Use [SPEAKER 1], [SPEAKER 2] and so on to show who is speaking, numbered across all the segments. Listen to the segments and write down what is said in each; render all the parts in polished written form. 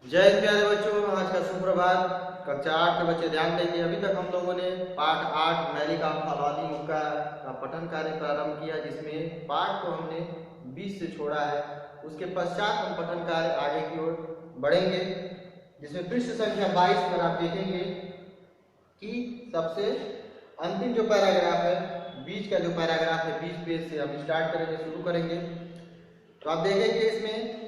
[SPEAKER 1] जय हिंद प्यारे बच्चों, आज का सुप्रभात। कक्षा 8 के बच्चे ध्यान देंगे। अभी तक हम लोगों ने पाठ 8 मैरी कॉम फलवादी मुक्का का पठन कार्य प्रारंभ किया, जिसमें पाठ को हमने 20 से छोड़ा है। उसके पश्चात हम पठन कार्य आगे की ओर बढ़ेंगे, जिसमें पृष्ठ संख्या 22 पर आप देखेंगे कि सबसे अंतिम जो पैराग्राफ है, बीच का जो पैराग्राफ है, 20 पेज से हम स्टार्ट करेंगे, शुरू करेंगे। तो आप देखेंगे इसमें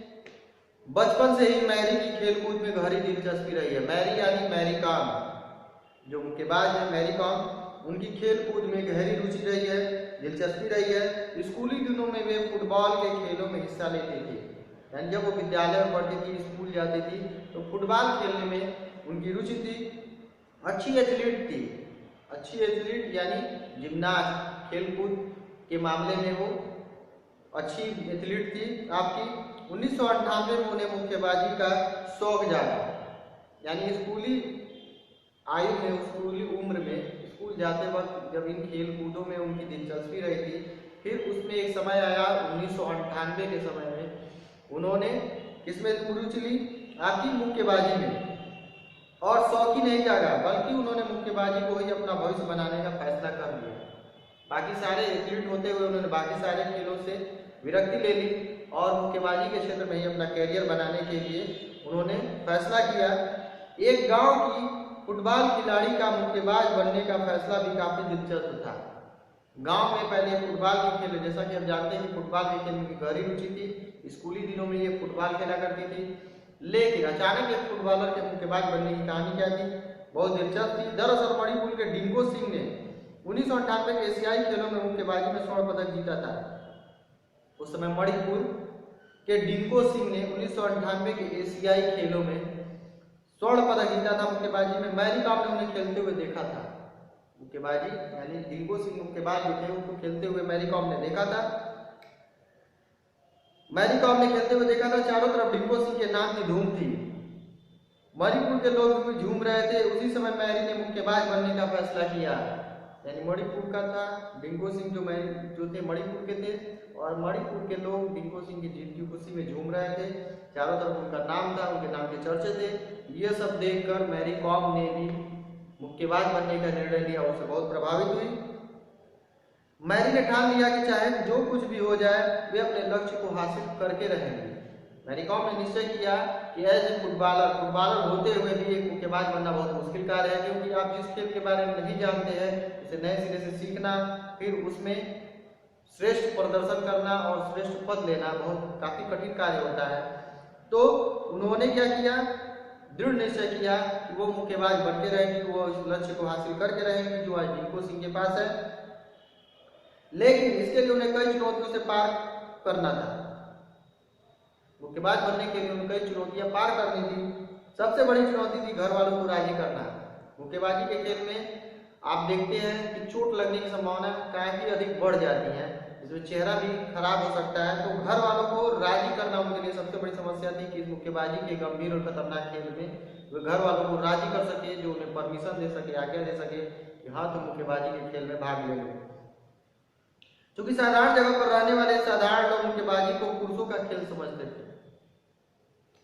[SPEAKER 1] बचपन से ही मैरी की खेलकूद में गहरी दिलचस्पी रही है। मैरी यानी मैरी कॉम, जो मुक्केबाज है मैरी कॉम, उनकी खेलकूद में गहरी रुचि रही है, दिलचस्पी रही है। स्कूली दिनों में वे फुटबॉल के खेलों में हिस्सा लेते थे, यानी जब वो विद्यालय में पढ़ती थी, स्कूल जाती थी, तो फुटबॉल खेलने में उनकी रुचि थी। अच्छी एथलीट थी, अच्छी एथलीट यानी जिम्नास्ट, खेलकूद के मामले में वो अच्छी एथलीट थी। आपकी 1998 में उन्हें मुक्केबाजी का शौक जागा, यानी स्कूली आयु में, स्कूली उम्र में, स्कूल जाते वक्त जब इन खेल कूदों में उनकी दिलचस्पी रही थी, फिर उसमें एक समय आया 1998 के समय में उन्होंने किसमें रुचि ली? आपकी मुक्केबाजी में। और शौक ही नहीं जागा, बल्कि उन्होंने मुक्केबाजी को ही अपना भविष्य बनाने का फैसला कर लिया। बाकी सारे एथलीट होते हुए उन्होंने बाकी सारे खेलों से विरक्ति ले ली और मुक्केबाजी के क्षेत्र में ही अपना कैरियर बनाने के लिए उन्होंने फैसला किया। एक गांव की फुटबॉल खिलाड़ी का मुक्केबाज बनने का फैसला भी काफी दिलचस्प था। गांव में पहले फुटबॉल के खेल, जैसा कि आप जानते हैं, फुटबॉल के खेल में गहरी रुचि थी। स्कूली दिनों में ये फुटबॉल खेला करती थी, लेकिन अचानक एक फुटबॉलर के मुक्केबाज बनने की कहानी क्या थी? बहुत दिलचस्प थी। दरअसल मणिपुर के डिंगो सिंह ने 1998 के एशियाई खेलों में मुक्केबाजी में स्वर्ण पदक जीता था। उस समय मणिपुर के डिंगो सिंह ने 1998 के एशियाई खेलों में स्वर्ण पदक जीता था मुक्केबाजी में। मैरी कॉम ने उन्हें खेलते हुए देखा था। मुक्केबाजी यानी डिंगो सिंह मुक्केबाज जो थे, उनको खेलते हुए मैरी कॉम ने देखा था। मैरी कॉम ने खेलते हुए देखा था। चारों तरफ डिंगो सिंह के नाम की धूम थी, मणिपुर के लोग भी झूम रहे थे। उसी समय मैरी ने मुक्केबाज बनने का फैसला किया, यानी मणिपुर का था डिंगो सिंह, जो थे मणिपुर के थे, और मणिपुर के लोग डिंगो सिंह की जीत की खुशी में झूम रहे थे। चारों तरफ उनका नाम था, उनके नाम के चर्चे थे। ये सब देखकर मैरी कॉम ने भी मुक्केबाज बनने का निर्णय लिया, उससे बहुत प्रभावित हुई। मैरी ने ठान लिया कि चाहे जो कुछ भी हो जाए, वे अपने लक्ष्य को हासिल करके रहेंगे। मैरी कॉम ने निश्चय किया कि एज ए फुटबॉलर होते हुए भी एक मुक्केबाज बनना बहुत मुश्किल कार्य है, क्योंकि आप जिस खेल के बारे में नहीं जानते हैं, उसे नए सिरे से सीखना, फिर उसमें श्रेष्ठ प्रदर्शन करना और श्रेष्ठ पद लेना काफी कठिन कार्य होता है। तो उन्होंने क्या किया? दृढ़ निश्चय किया कि वो मुक्केबाज बनते रहेंगे, वो इस लक्ष्य को हासिल करके रहेंगे जो आज डिंगो सिंह के पास है। लेकिन इसके लिए उन्हें कई चुनौतियों से पार करना था। मुक्केबाज बनने के लिए उन्हें कई चुनौतियां पार करनी थी। सबसे बड़ी चुनौती थी घर वालों को राजी करना। मुक्केबाजी के खेल में आप देखते हैं कि चोट लगने की संभावना काफी अधिक बढ़ जाती है, जिसमें चेहरा भी खराब हो सकता है। तो घर वालों को राजी करना उनके लिए सबसे बड़ी समस्या थी कि इस मुक्केबाजी के गंभीर और खतरनाक खेल में वे घर वालों को राजी कर सके, जो उन्हें परमिशन दे सके, आज्ञा दे सके कि हाँ, तुम मुक्केबाजी के खेल में भाग लेंगे। क्योंकि साधारण जगह पर रहने वाले साधारण लोग मुक्केबाजी को पुरुषों का खेल समझते थे।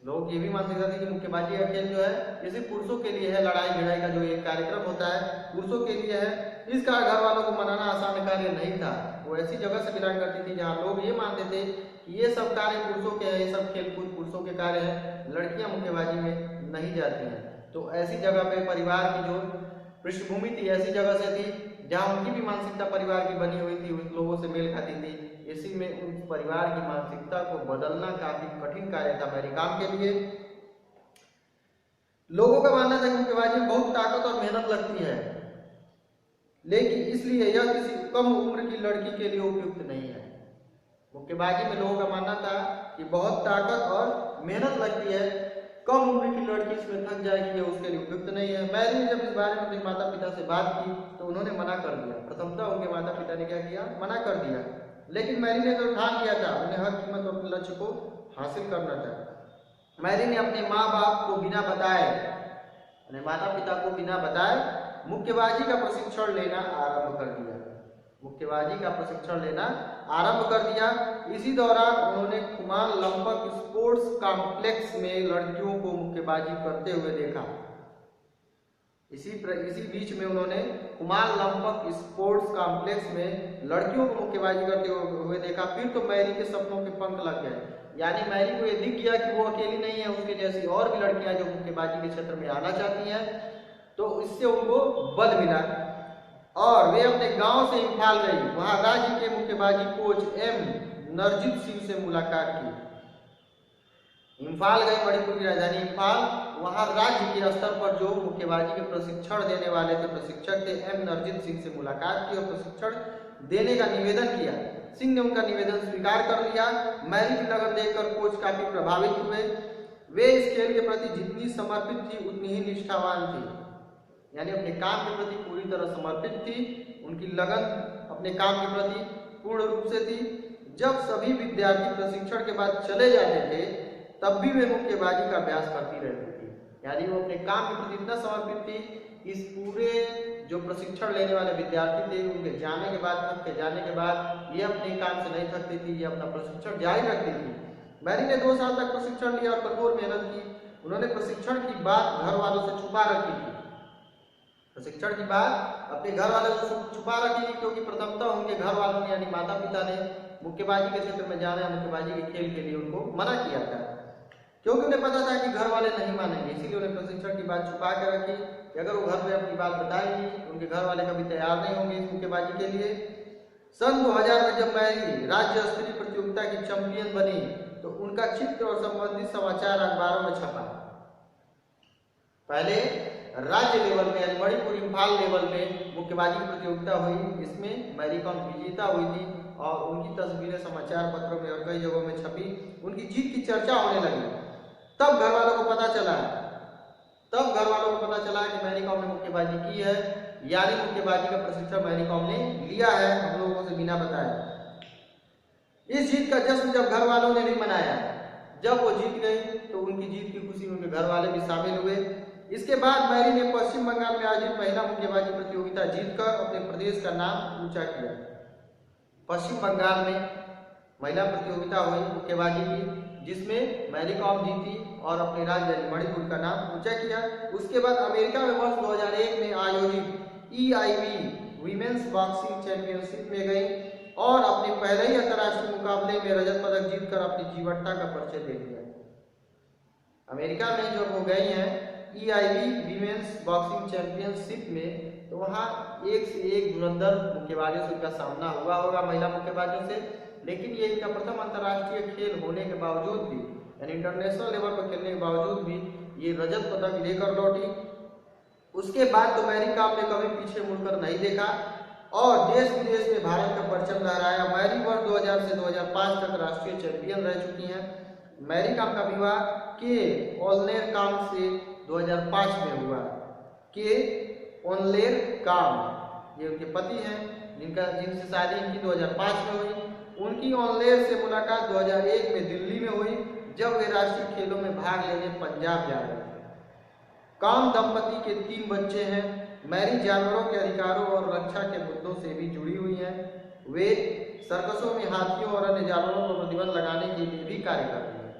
[SPEAKER 1] लोग ये भी मानते थे कि मुक्केबाजी का खेल जो है ये सिर्फ पुरुषों के लिए है, लड़ाई भिड़ाई का जो एक कार्यक्रम होता है पुरुषों के लिए है। इसका घर वालों को मनाना आसान कार्य नहीं था। वो ऐसी जगह से बिलोंग करती थी जहाँ लोग ये मानते थे कि ये सब कार्य पुरुषों के हैं, ये सब खेलकूद पुरुषों के कार्य है, लड़कियां मुक्केबाजी में नहीं जाती हैं। तो ऐसी जगह पे परिवार की जो पृष्ठभूमि थी, ऐसी जगह से थी जहाँ उनकी भी मानसिकता परिवार की बनी हुई थी, उन लोगों से मेल खाती थी। इसी में उस परिवार की मानसिकता को बदलना काफी कठिन कार्य था मैरी कॉम के लिए। लोगों का मानना था कि मुक्केबाजी में बहुत ताकत और मेहनत लगती है, लेकिन इसलिए यह किसी कम उम्र की लड़की के लिए उपयुक्त नहीं है। मुक्केबाजी में लोगों का मानना था कि बहुत ताकत और मेहनत लगती है, कम उम्र की लड़की इसमें थक जाएगी, ये उसके लिए उपयुक्त नहीं है। मैरी ने जब इस बारे में अपने माता पिता से बात की तो उन्होंने मना कर दिया। प्रथमतः उनके माता पिता ने क्या किया? मना कर दिया। लेकिन मैरी ने तो ठान लिया था, उन्हें हर कीमत अपने लक्ष्य को हासिल करना था। मैरी ने अपने माँ बाप को बिना बताए, अपने माता पिता को बिना बताए मुक्केबाजी का प्रशिक्षण लेना आरंभ कर दिया। मुक्केबाजी का प्रशिक्षण लेना आरंभ कर दिया। इसी दौरान उन्होंने कुमाल लंपक स्पोर्ट्स कॉम्प्लेक्स में लड़कियों को मुक्केबाजी करते हुए देखा। इसी बीच में उन्होंने कुमाल लंपक स्पोर्ट्स कॉम्प्लेक्स में लड़कियों को मुक्केबाजी करते हुए देखा। फिर तो मैरी के सपनों के पंख लग गए, यानी मैरी को ये दिख गया कि वो अकेली नहीं है, उसके जैसी और भी लड़कियां जो मुक्केबाजी के क्षेत्र में आना चाहती हैं। तो इससे उनको बल मिला और वे अपने गांव से इम्फाल गई। वहां राज्य के मुक्केबाजी कोच एम नरजीत सिंह से मुलाकात की। इम्फाल गए, मणिपुर की राजधानी इम्फाल। वहां राज्य के स्तर पर जो मुक्केबाजी के प्रशिक्षण देने वाले थे प्रशिक्षक थे, एम नरजीत सिंह से मुलाकात की और प्रशिक्षण देने का निवेदन किया। सिंह ने उनका निवेदन स्वीकार कर लिया। मैरी की लगन देखकर कोच काफी प्रभावित हुए। वे इस खेल के प्रति जितनी समर्पित थी उतनी ही निष्ठावान थी, यानी अपने काम के प्रति पूरी तरह समर्पित थी। उनकी लगन अपने काम के प्रति पूर्ण रूप से थी। जब सभी विद्यार्थी प्रशिक्षण के बाद चले जाते थे तब भी वे मुक्केबाजी का अभ्यास करती रहती थी, यानी वो अपने काम के प्रति इतना समर्पित थी। इस पूरे जो प्रशिक्षण लेने वाले विद्यार्थी थे उनके जाने के बाद, थक के जाने के बाद ये अपने काम से नहीं थकती थी, ये अपना प्रशिक्षण जारी रखती थी। मैरी ने 2 साल तक प्रशिक्षण लिया और कठोर मेहनत की। उन्होंने प्रशिक्षण की बात घर वालों से छुपा रखी थी। प्रशिक्षण की बात अपने घर वालों से छुपा रखी थी क्योंकि प्रथमतः उनके घर वालों ने यानी माता पिता ने मुक्केबाजी के क्षेत्र में जाना, मुक्केबाजी के खेल के लिए उनको मना किया था, क्योंकि उन्हें पता था कि घर वाले नहीं मानेंगे। इसीलिए उन्हें प्रशिक्षण की बात छुपा के रखी कि अगर वो घर में अपनी बात बताएंगी उनके घर वाले कभी तैयार नहीं होंगे इस मुक्केबाजी के लिए। सन 2000 में जब मैरी राज्य स्तरीय प्रतियोगिता की चैंपियन बनी तो उनका चित्र और संबंधित समाचार अखबारों में छपा। पहले राज्य लेवल में यानी मणिपुर इम्फाल लेवल में मुक्केबाजी की प्रतियोगिता हुई। इसमें मैरी कॉम विजेता हुई थी और उनकी तस्वीरें समाचार पत्रों में और कई जगहों में छपी। उनकी जीत की चर्चा होने लगी। तब घर वालों को पता चला कि मैरी कॉम ने मुक्केबाजी की है, यानी मुक्केबाजी का प्रशिक्षण मैरी कॉम ने लिया है हम लोगों से बिना बताए। इस जीत का जश्न जब घर वालों ने नहीं मनाया, जब वो जीत गई तो उनकी जीत की खुशी में उनके घर वाले भी शामिल हुए। इसके बाद मैरी ने पश्चिम बंगाल में आयोजित महिला मुक्केबाजी प्रतियोगिता जीतकर अपने प्रदेश का नाम ऊंचा किया। पश्चिम बंगाल में महिला प्रतियोगिता हुई मुक्केबाजी की जिसमें मैरी कॉम जीती और अपने राज्य मणिपुर का नाम ऊंचा किया। उसके बाद अमेरिका में वर्ष 2001 में आयोजित EIB वीमेंस बॉक्सिंग चैंपियनशिप में गई और अपने पहले ही अंतर्राष्ट्रीय मुकाबले में रजत पदक जीतकर अपनी जीवटता का परिचय दे दिया। अमेरिका में जब वो गई हैं EIB वीमेंस बॉक्सिंग चैंपियनशिप में, तो वहाँ एक से एक धुरंधर मुक्केबाजों से उनका सामना हुआ होगा, महिला मुक्केबाजों से। लेकिन ये इनका प्रथम अंतर्राष्ट्रीय खेल होने के बावजूद भी यानी इंटरनेशनल लेवल पर खेलने के बावजूद भी ये रजत पदक लेकर लौटी। उसके बाद तो मैरी कॉम ने कभी पीछे मुड़कर नहीं देखा और देश विदेश में भारत का परचम लहराया। मैरी वर्ष 2000 से 2005 तक राष्ट्रीय चैंपियन रह चुकी हैं। मैरी कॉम का विवाह के ओलनेर कॉम से 2005 में हुआ। के ओनलेर कॉम ये उनके पति हैं जिनसे शादी इनकी 2005 में हुई। उनकी ओनलेर से मुलाकात 2001 में दिल्ली में हुई जब वे राष्ट्रीय खेलों में भाग लेने पंजाब जा रहे थे। कॉम दंपति के 3 बच्चे हैं। मैरी जानवरों के अधिकारों और रक्षा के मुद्दों से भी जुड़ी हुई हैं। वे सर्कसों में हाथियों और अन्य जानवरों पर प्रतिबंध लगाने के लिए भी कार्य करती हैं।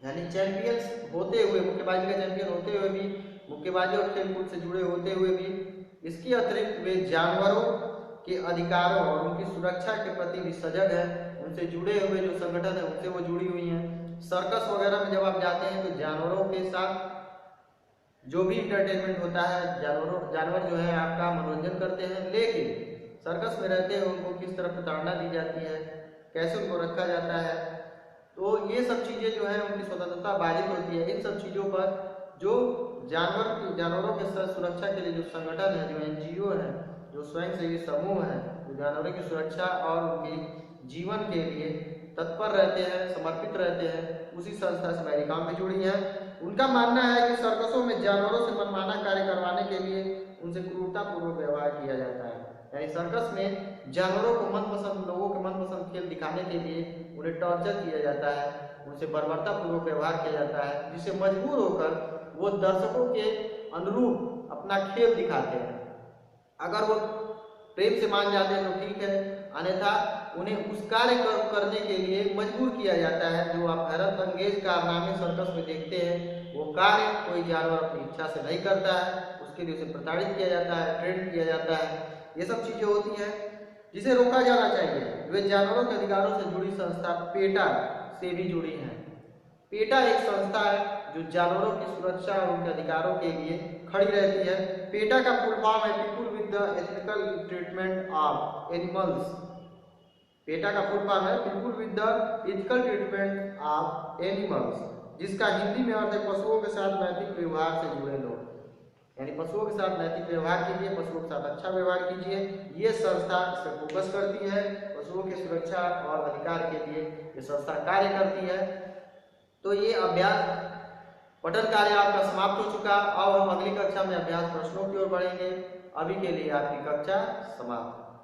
[SPEAKER 1] यानी चैंपियंस होते हुए, मुक्केबाजी का चैंपियन होते हुए भी, मुक्केबाजी और खेलकूद से जुड़े होते हुए भी, इसके अतिरिक्त वे जानवरों के अधिकारों और उनकी सुरक्षा के प्रति भी सजग है। उनसे जुड़े हुए जो संगठन है उनसे वो जुड़ी हुई हैं। सर्कस वगैरह में जब आप जाते हैं तो जानवरों के साथ जो भी इंटरटेनमेंट होता है, जानवर जो है आपका मनोरंजन करते हैं, लेकिन सर्कस में रहते हुए उनको किस तरह प्रताड़ना दी जाती है, कैसे उनको रखा जाता है, तो ये सब चीजें जो है उनकी स्वतंत्रता बाधित होती है। इन सब चीजों पर जो जानवरों के सुरक्षा के लिए जो संगठन है, जो NGO है, जो स्वयंसेवी समूह है, जो जानवरों की सुरक्षा और उनके जीवन के लिए तत्पर रहते हैं, समर्पित रहते हैं, उसी संस्था से मैरी कॉम भी जुड़ी है। उनका मानना है कि सर्कसों में जानवरों से मनमाना कार्य करवाने के लिए उनसे क्रूरतापूर्वक व्यवहार किया जाता है। यानी सर्कस में जानवरों को मनपसंद, लोगों के मनपसंद खेल दिखाने के लिए उन्हें टॉर्चर किया जाता है, उनसे बर्बरतापूर्वक व्यवहार किया जाता है, जिससे मजबूर होकर वो दर्शकों के अनुरूप अपना खेल दिखाते हैं। अगर वो प्रेम से मान जाते हैं तो ठीक है, अन्यथा उन्हें उस कार्य करने के लिए मजबूर किया जाता है। जो आप हैरत अंगेज कारनामे सर्कस में देखते हैं, वो कार्य कोई जानवर अपनी इच्छा से नहीं करता है, उसके लिए उसे प्रताड़ित किया जाता है, ट्रेन किया जाता है। ये सब चीजें होती हैं जिसे रोका जाना चाहिए। वे जानवरों के अधिकारों से जुड़ी संस्था पेटा से भी जुड़ी है। पेटा एक संस्था है जो जानवरों की सुरक्षा और उनके अधिकारों के लिए खड़ी रहती है। पेटा का फुल फॉर्म है people with the ethical treatment of animals. PETA का फुल फॉर्म है people with the ethical treatment of animals, जिसका हिंदी में अर्थ है पशुओं के साथ नैतिक व्यवहार से जुड़े लोग। यानी पशुओं के साथ नैतिक व्यवहार कीजिए, पशुओं के साथ अच्छा व्यवहार कीजिए। ये संस्था इस पर फोकस करती है, पशुओं की सुरक्षा और अधिकार के लिए ये संस्था कार्य करती है। तो ये अभ्यास पठन कार्य आपका समाप्त हो चुका। अब हम अगली कक्षा में अभ्यास प्रश्नों की ओर बढ़ेंगे। अभी के लिए आपकी कक्षा समाप्त।